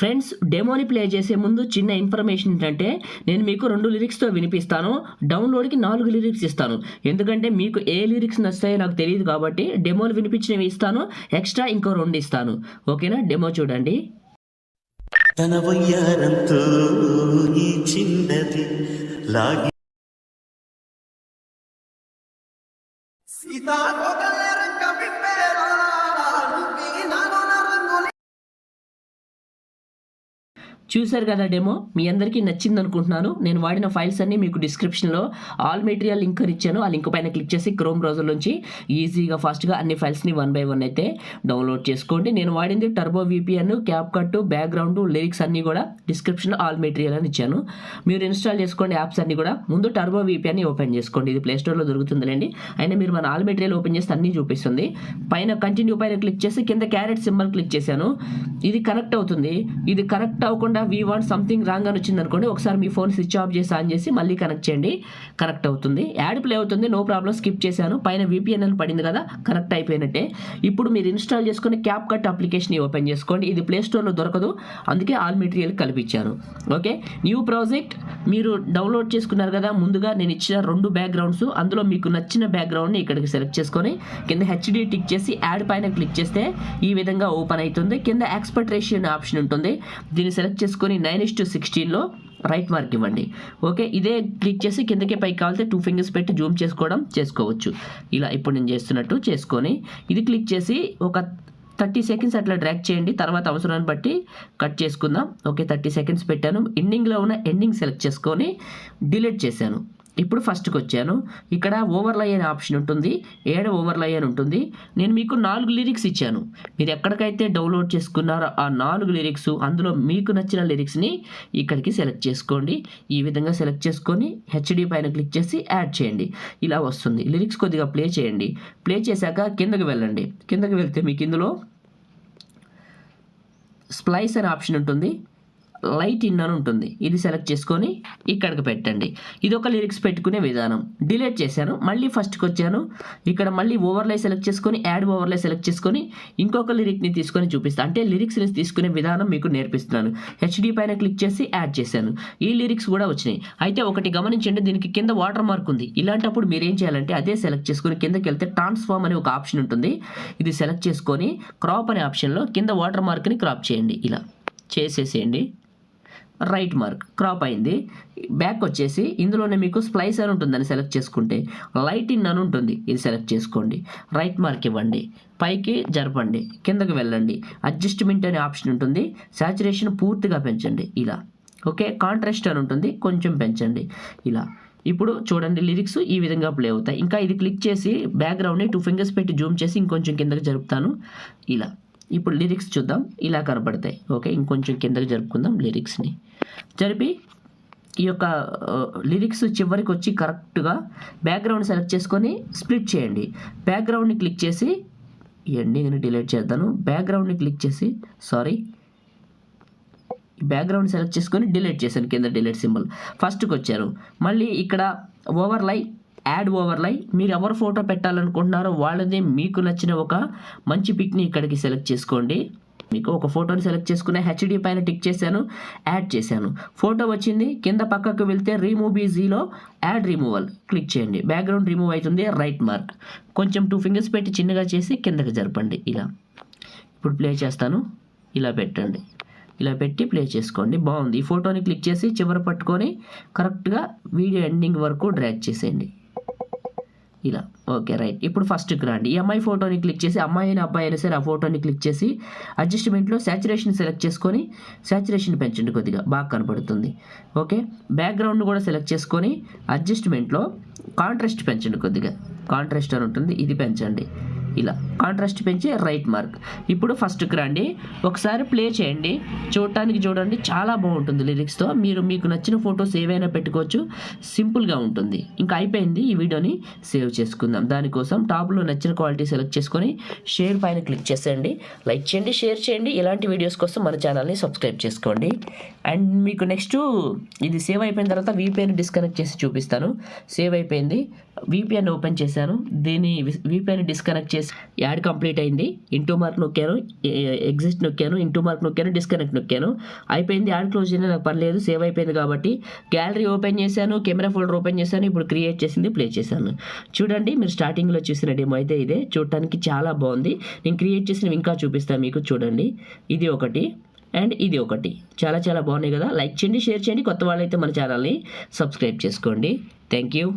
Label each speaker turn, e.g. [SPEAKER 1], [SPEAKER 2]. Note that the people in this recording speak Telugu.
[SPEAKER 1] ఫ్రెండ్స్, డెమోని ప్లే చేసే ముందు చిన్న ఇన్ఫర్మేషన్ ఏంటంటే నేను మీకు 2 లిరిక్స్తో వినిపిస్తాను. డౌన్లోడ్కి 4 లిరిక్స్ ఇస్తాను. ఎందుకంటే మీకు ఏ లిరిక్స్ నచ్చుతాయో నాకు తెలియదు కాబట్టి డెమోలు వినిపించినవి ఇస్తాను, ఎక్స్ట్రా ఇంకో 2 ఇస్తాను. ఓకేనా? డెమో చూడండి.
[SPEAKER 2] తన వయ్యారంతో ఈ చిన్నది లాగి
[SPEAKER 1] చూశారు కదా డెమో, మీ అందరికీ నచ్చింది అనుకుంటున్నాను. నేను వాడిన ఫైల్స్ అన్నీ మీకు డిస్క్రిప్షన్లో ఆల్ మెటీరియల్ లింక్ ఇచ్చాను. ఆ లింక్ పైన క్లిక్ చేసి క్రోమ్ బ్రౌజర్ నుంచి ఈజీగా ఫాస్ట్గా అన్ని ఫైల్స్ని 1 by 1 అయితే డౌన్లోడ్ చేసుకోండి. నేను వాడింది turbo VPN, CapCut, background, lyrics అన్నీ కూడా డిస్క్రిప్షన్లో ఆల్ మెటీరియల్ అని ఇచ్చాను. మీరు ఇన్స్టాల్ చేసుకోండి యాప్స్ అన్నీ కూడా. ముందు టర్బో విపిఎన్ని ఓపెన్ చేసుకోండి. ఇది ప్లేస్టోర్లో దొరుకుతుందిలేండి. అయినా మీరు మన ఆల్ మెటీరియల్ ఓపెన్ చేస్తే అన్నీ చూపిస్తుంది. పైన కంటిన్యూ పైన క్లిక్ చేసి కింద క్యారెట్ సింబల్ క్లిక్ చేశాను. ఇది కనెక్ట్ అవుతుంది. ఇది కనెక్ట్ అవ్వకుండా వీ వాంట్ సంథింగ్ రాంగ్ అని వచ్చింది అనుకోండి, ఒకసారి మీ ఫోన్ స్విచ్ ఆఫ్ చేసి ఆన్ చేసి మళ్ళీ కనెక్ట్ చేయండి. కనెక్ట్ అవుతుంది. యాడ్ ప్లే అవుతుంది. No problem. స్కిప్ చేశాను. పైన విపిఎన్ అని పడింది కదా, కనెక్ట్ అయిపోయినట్టే. ఇప్పుడు మీరు ఇన్స్టాల్ చేసుకుని క్యాప్కట్ అప్లికేషన్ ఓపెన్ చేసుకోండి. ఇది ప్లే స్టోర్లో దొరకదు, అందుకే ఆల్ మెటీరియల్ కల్పించాను. ఓకే, న్యూ ప్రాజెక్ట్ మీరు డౌన్లోడ్ చేసుకున్నారు కదా. ముందుగా నేను ఇచ్చిన 2 బ్యాక్గ్రౌండ్స్, అందులో మీకు నచ్చిన బ్యాక్గ్రౌండ్ని ఇక్కడికి సెలెక్ట్ చేసుకొని కింద హెచ్డి టిక్ చేసి యాడ్ పైన క్లిక్ చేస్తే ఈ విధంగా ఓపెన్ అవుతుంది. కింద ఎక్స్పర్ట్ రేషియో అనే ఆప్షన్ ఉంటుంది. దీన్ని సెలెక్ట్ చేసుకొని 9:16లో రైట్ మార్క్ ఇవ్వండి. ఓకే, ఇదే క్లిక్ చేసి కిందకే పైకి కావాలంటే 2 ఫింగర్స్ పెట్టి జూమ్ చేసుకోవచ్చు. ఇలా ఇప్పుడు నేను చేస్తున్నట్టు చేసుకొని ఇది క్లిక్ చేసి ఒక 30 సెకండ్స్ అట్లా డ్రాగ్ చేయండి. తర్వాత అవసరాన్ని బట్టి కట్ చేసుకుందాం. ఓకే, 30 సెకండ్స్ పెట్టాను. ఎండింగ్లో ఉన్న ఎండింగ్ సెలెక్ట్ చేసుకొని డిలీట్ చేశాను. ఇప్పుడు ఫస్ట్కి వచ్చాను. ఇక్కడ ఓవర్లై అనే ఆప్షన్ ఉంటుంది, ఓవర్లై అని ఉంటుంది. నేను మీకు 4 లిరిక్స్ ఇచ్చాను. మీరు ఎక్కడికైతే డౌన్లోడ్ చేసుకున్నారో ఆ 4 లిరిక్స్, అందులో మీకు నచ్చిన లిరిక్స్ని ఇక్కడికి సెలెక్ట్ చేసుకోండి. ఈ విధంగా సెలెక్ట్ చేసుకొని హెచ్డి పైన క్లిక్ చేసి యాడ్ చేయండి. ఇలా వస్తుంది. లిరిక్స్ కొద్దిగా ప్లే చేయండి. ప్లే చేశాక కిందకి వెళ్ళండి. కిందకి వెళ్తే మీకు ఇందులో స్ప్లైస్ అనే ఆప్షన్ ఉంటుంది, లైట్ ఇన్ అని ఉంటుంది. ఇది సెలెక్ట్ చేసుకొని ఇక్కడికి పెట్టండి. ఇది ఒక లిరిక్స్ పెట్టుకునే విధానం. డిలీట్ చేశాను. మళ్ళీ ఫస్ట్కి వచ్చాను. ఇక్కడ మళ్ళీ ఓవర్లై సెలెక్ట్ చేసుకొని యాడ్ ఓవర్లై సెలెక్ట్ చేసుకొని ఇంకొక లిరిక్ని తీసుకొని చూపిస్తాను. అంటే లిరిక్స్ని తీసుకునే విధానం మీకు నేర్పిస్తున్నాను. హెచ్డి పైన క్లిక్ చేసి యాడ్ చేశాను. ఈ లిరిక్స్ కూడా వచ్చినాయి. అయితే ఒకటి గమనించండి, దీనికి కింద వాటర్ మార్క్ ఉంది. ఇలాంటప్పుడు మీరు ఏం చేయాలంటే అదే సెలెక్ట్ చేసుకొని కిందకి వెళ్తే ట్రాన్స్ఫార్మ్ అనే ఒక ఆప్షన్ ఉంటుంది. ఇది సెలెక్ట్ చేసుకొని క్రాప్ అనే ఆప్షన్లో కింద వాటర్ మార్క్ని క్రాప్ చేయండి. ఇలా చేసేసేయండి. రైట్ మార్క్ క్రాప్ అయింది. బ్యాక్ వచ్చేసి ఇందులోనే మీకు స్ప్లైస్ అని ఉంటుందని సెలెక్ట్ చేసుకుంటే లైట్ ఇన్ అని ఉంటుంది. ఇది సెలెక్ట్ చేసుకోండి. రైట్ మార్క్ ఇవ్వండి. పైకి జరపండి. కిందకి వెళ్ళండి. అడ్జస్ట్మెంట్ అనే ఆప్షన్ ఉంటుంది. సాచురేషన్ పూర్తిగా పెంచండి. ఇలా. ఓకే, కాంట్రాస్ట్ అని ఉంటుంది, కొంచెం పెంచండి. ఇలా. ఇప్పుడు చూడండి, లిరిక్స్ ఈ విధంగా ప్లే అవుతాయి. ఇంకా ఇది క్లిక్ చేసి బ్యాక్గ్రౌండ్ని 2 ఫింగర్స్ పెట్టి జూమ్ చేసి ఇంకొంచెం కిందకి జరుపుతాను. ఇలా. ఇప్పుడు లిరిక్స్ చూద్దాం. ఇలా కనపడతాయి. ఓకే, ఇంకొంచెం కిందకి జరుపుకుందాం. లిరిక్స్ని జరిపి ఈ యొక్క లిరిక్స్ చివరికి వచ్చి కరెక్ట్గా బ్యాక్గ్రౌండ్ సెలెక్ట్ చేసుకొని స్ప్లిట్ చేయండి. బ్యాక్గ్రౌండ్ని క్లిక్ చేసి ఎండింగ్ని డిలీట్ చేద్దాను. బ్యాక్గ్రౌండ్ని క్లిక్ చేసి బ్యాక్గ్రౌండ్ సెలెక్ట్ చేసుకొని డిలీట్ చేశాను. కింద డిలీట్ సింబల్. ఫస్ట్కి వచ్చాను. మళ్ళీ ఇక్కడ ఓవర్లై, యాడ్ ఓవర్లై. మీరు ఎవరు ఫోటో పెట్టాలనుకుంటున్నారో వాళ్ళదే మీకు నచ్చిన ఒక మంచి పిక్ని ఇక్కడికి సెలెక్ట్ చేసుకోండి. మీకు ఒక ఫోటోని సెలెక్ట్ చేసుకునే హెచ్డి పైన టిక్ చేశాను, యాడ్ చేశాను. ఫోటో వచ్చింది. కింద పక్కకు వెళ్తే రిమూవ్ ఈజీలో యాడ్ రిమూవల్ క్లిక్ చేయండి. బ్యాక్గ్రౌండ్ రిమూవ్ అవుతుంది. రైట్ మార్క్ కొంచెం 2 ఫింగర్స్ పెట్టి చిన్నగా చేసి కిందకి జరపండి. ఇలా. ఇప్పుడు ప్లే చేస్తాను. ఇలా పెట్టండి. ఇలా పెట్టి ప్లే చేసుకోండి. బాగుంది. ఈ ఫోటోని క్లిక్ చేసి చివర పట్టుకొని కరెక్ట్గా వీడియో ఎండింగ్ వరకు డ్రాగ్ చేసేయండి. ఇలా. Okay, right. ఇప్పుడు ఫస్ట్కి రండి. ఈ అమ్మాయి ఫోటోని క్లిక్ చేసి, అమ్మాయి అయినా అబ్బాయి అయినా సరే ఆ ఫోటోని క్లిక్ చేసి అడ్జస్ట్మెంట్లో సాచురేషన్ సెలెక్ట్ చేసుకొని సాచురేషన్ పెంచండి. కొద్దిగా బాగా కనపడుతుంది. ఓకే, బ్యాక్గ్రౌండ్ కూడా సెలెక్ట్ చేసుకొని అడ్జస్ట్మెంట్లో కాంట్రాస్ట్ పెంచండి. కొద్దిగా కాంట్రాస్ట్ అని ఉంటుంది, ఇది పెంచండి. ఇలా కాంట్రాస్ట్ పెంచి రైట్ మార్క్. ఇప్పుడు ఫస్ట్కి రండి. ఒకసారి ప్లే చేయండి. చూడండి, చాలా బాగుంటుంది లిరిక్స్తో. మీకు నచ్చిన ఫొటోస్ ఏవైనా పెట్టుకోవచ్చు. సింపుల్గా ఉంటుంది. ఇంకా అయిపోయింది. ఈ వీడియోని సేవ్ చేసుకుందాం. దానికోసం టాప్లో నచ్చిన క్వాలిటీ సెలెక్ట్ చేసుకొని షేర్ పైన క్లిక్ చేసేయండి. లైక్ చేయండి, షేర్ చేయండి. ఇలాంటి వీడియోస్ కోసం మన ఛానల్ని సబ్స్క్రైబ్ చేసుకోండి. అండ్ మీకు నెక్స్ట్ ఇది సేవ్ అయిపోయిన తర్వాత VPN డిస్కనెక్ట్ చేసి చూపిస్తాను. సేవ్ అయిపోయింది. VPN ఓపెన్ చేశాను. దీని VPN డిస్కనెక్ట్ చేసి యాడ్ కంప్లీట్ అయింది. ఇంటూ మార్క్ నొక్కాను, ఎగ్జిట్ నొక్కాను, ఇంటూ మార్క్ నొక్కాను, డిస్కనెక్ట్ నొక్కాను. అయిపోయింది. యాడ్ క్లోజ్ చేయడం నాకు పర్లేదు, సేవ్ అయిపోయింది కాబట్టి గ్యాలరీ ఓపెన్ చేశాను, కెమెరా ఫోల్డర్ ఓపెన్ చేశాను. ఇప్పుడు క్రియేట్ చేసింది ప్లే చేశాను. చూడండి, మీరు స్టార్టింగ్లో చూసిన డెమో అయితే ఇదే. చూడటానికి చాలా బాగుంది. నేను క్రియేట్ చేసినవి ఇంకా చూపిస్తాను మీకు. చూడండి, ఇది ఒకటి అండ్ ఇది ఒకటి. చాలా చాలా బాగున్నాయి కదా. లైక్ చేయండి, షేర్ చేయండి. కొత్త వాళ్ళైతే మన ఛానల్ని సబ్స్క్రైబ్ చేసుకోండి. Thank you.